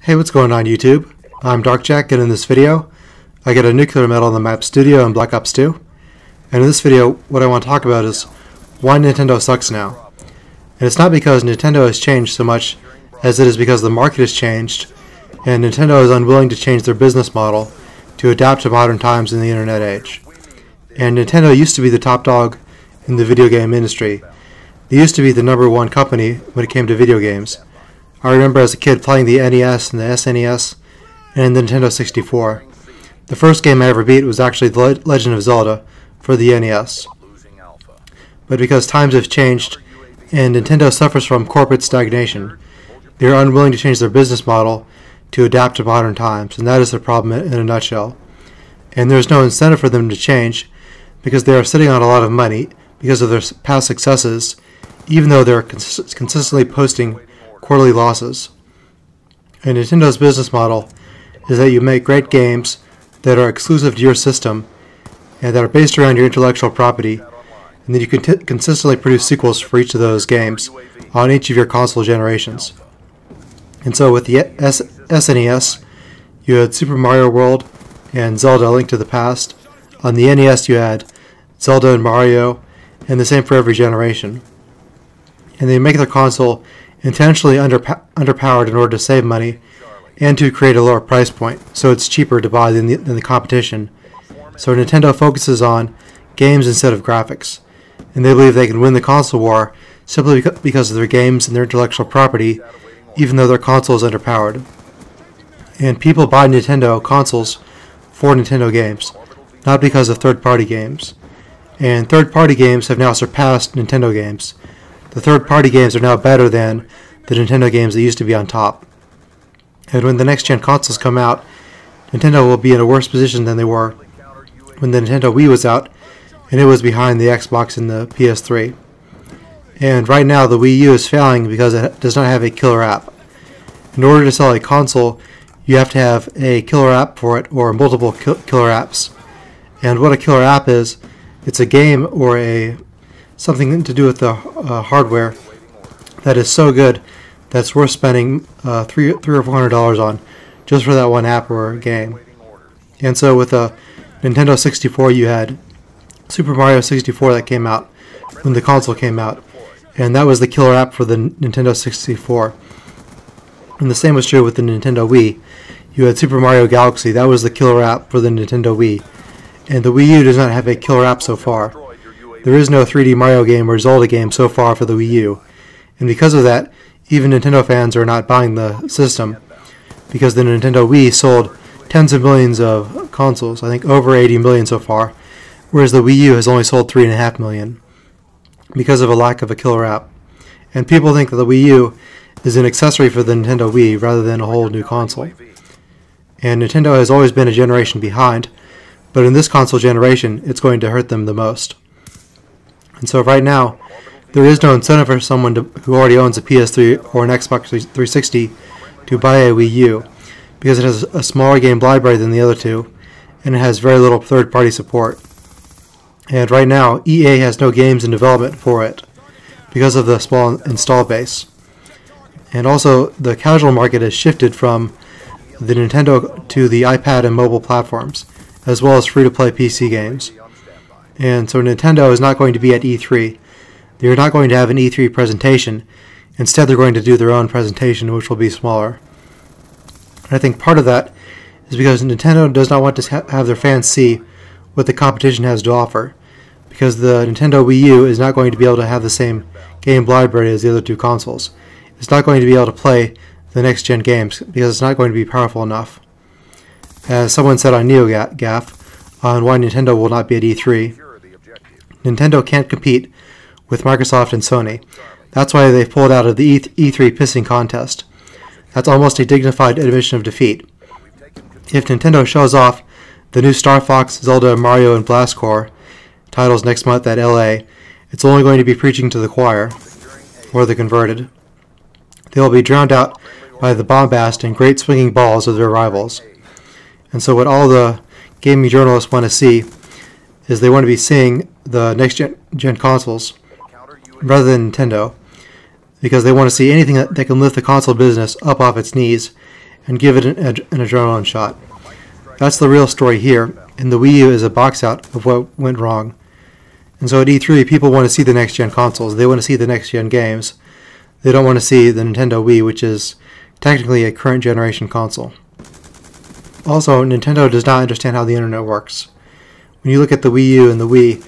Hey, what's going on YouTube? I'm DarkJack, and in this video I get a nuclear medal on the map Studio in Black Ops 2. And in this video what I want to talk about is why Nintendo sucks now. And it's not because Nintendo has changed so much as it is because the market has changed and Nintendo is unwilling to change their business model to adapt to modern times in the internet age. And Nintendo used to be the top dog in the video game industry. They used to be the #1 company when it came to video games. I remember as a kid playing the NES and the SNES and the Nintendo 64. The first game I ever beat was actually The Legend of Zelda for the NES. But because times have changed and Nintendo suffers from corporate stagnation, they are unwilling to change their business model to adapt to modern times, and that is their problem in a nutshell. And there is no incentive for them to change because they are sitting on a lot of money because of their past successes, even though they are consistently posting quarterly losses. And Nintendo's business model is that you make great games that are exclusive to your system and that are based around your intellectual property, and then you can consistently produce sequels for each of those games on each of your console generations. And so with the SNES, you had Super Mario World and Zelda: A Link to the Past. On the NES you had Zelda and Mario, and the same for every generation. And they make their console intentionally underpowered in order to save money and to create a lower price point, so it's cheaper to buy than the competition. So Nintendo focuses on games instead of graphics, and they believe they can win the console war simply because of their games and their intellectual property, even though their console is underpowered. And people buy Nintendo consoles for Nintendo games, not because of third-party games. And third-party games have now surpassed Nintendo games. The third-party games are now better than the Nintendo games that used to be on top. And when the next-gen consoles come out, Nintendo will be in a worse position than they were when the Nintendo Wii was out, and it was behind the Xbox and the PS3. And right now the Wii U is failing because it does not have a killer app. In order to sell a console, you have to have a killer app for it or multiple killer apps. And what a killer app is, it's a game or something to do with the hardware that is so good that's worth spending $300 or $400 on just for that one app or game. And so with a Nintendo 64 you had Super Mario 64 that came out when the console came out, and that was the killer app for the Nintendo 64. And the same was true with the Nintendo Wii. You had Super Mario Galaxy, that was the killer app for the Nintendo Wii. And the Wii U does not have a killer app so far. There is no 3D Mario game or Zelda game so far for the Wii U. And because of that, even Nintendo fans are not buying the system, because the Nintendo Wii sold tens of millions of consoles, I think over 80 million so far, whereas the Wii U has only sold 3.5 million because of a lack of a killer app. And people think that the Wii U is an accessory for the Nintendo Wii rather than a whole new console. And Nintendo has always been a generation behind, but in this console generation it's going to hurt them the most. And so right now, there is no incentive for someone who already owns a PS3 or an Xbox 360 to buy a Wii U, because it has a smaller game library than the other two, and it has very little third-party support. And right now, EA has no games in development for it, because of the small install base. And also, the casual market has shifted from the Nintendo to the iPad and mobile platforms, as well as free-to-play PC games. And so Nintendo is not going to be at E3. They're not going to have an E3 presentation. Instead, they're going to do their own presentation, which will be smaller. And I think part of that is because Nintendo does not want to have their fans see what the competition has to offer, because the Nintendo Wii U is not going to be able to have the same game library as the other two consoles. It's not going to be able to play the next-gen games because it's not going to be powerful enough. As someone said on NeoGAF on why Nintendo will not be at E3, Nintendo can't compete with Microsoft and Sony. That's why they've pulled out of the E3 pissing contest. That's almost a dignified admission of defeat. If Nintendo shows off the new Star Fox, Zelda, Mario, and Blast Corps titles next month at LA, it's only going to be preaching to the choir, or the converted. They will be drowned out by the bombast and great swinging balls of their rivals. And so what all the gaming journalists want to see is they want to be seeing the next-gen consoles rather than Nintendo, because they want to see anything that can lift the console business up off its knees and give it an adrenaline shot. That's the real story here, and the Wii U is a box out of what went wrong. And so at E3, people want to see the next-gen consoles. They want to see the next-gen games. They don't want to see the Nintendo Wii, which is technically a current generation console. Also, Nintendo does not understand how the internet works. When you look at the Wii U and the Wii,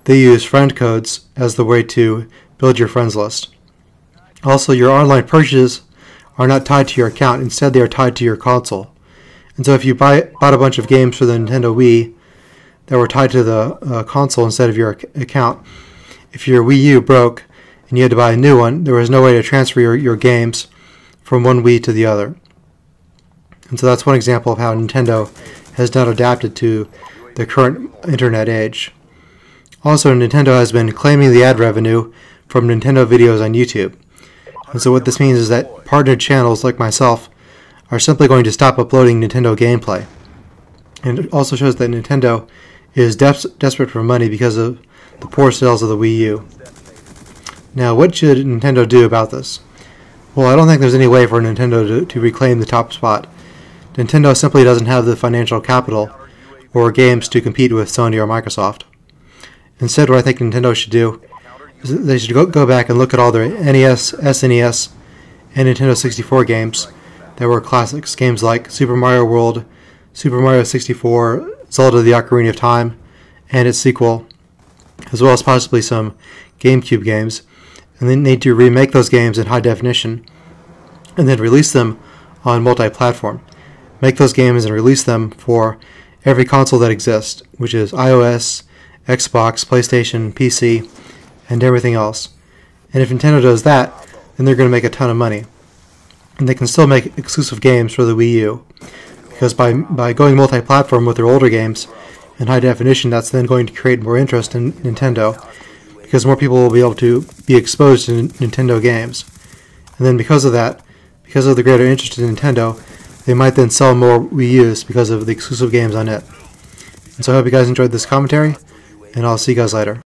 they use friend codes as the way to build your friends list. Also, your online purchases are not tied to your account. Instead, they are tied to your console. And so if you bought a bunch of games for the Nintendo Wii that were tied to the console instead of your account, if your Wii U broke and you had to buy a new one, there was no way to transfer your games from one Wii to the other. And so that's one example of how Nintendo has not adapted to the current internet age. Also, Nintendo has been claiming the ad revenue from Nintendo videos on YouTube. And so what this means is that partnered channels like myself are simply going to stop uploading Nintendo gameplay. And it also shows that Nintendo is desperate for money because of the poor sales of the Wii U. Now, what should Nintendo do about this? Well, I don't think there's any way for Nintendo to reclaim the top spot. Nintendo simply doesn't have the financial capital or games to compete with Sony or Microsoft. Instead, what I think Nintendo should do is they should go back and look at all their NES, SNES, and Nintendo 64 games that were classics. Games like Super Mario World, Super Mario 64, Zelda the Ocarina of Time, and its sequel, as well as possibly some GameCube games. And they need to remake those games in high definition and then release them on multi-platform. Make those games and release them for every console that exists, which is iOS, Xbox, PlayStation, PC, and everything else. And if Nintendo does that, then they're going to make a ton of money. And they can still make exclusive games for the Wii U. Because by going multi-platform with their older games in high definition, that's then going to create more interest in Nintendo. Because more people will be able to be exposed to Nintendo games. And then because of that, because of the greater interest in Nintendo, they might then sell more Wii U's because of the exclusive games on it. And so I hope you guys enjoyed this commentary, and I'll see you guys later.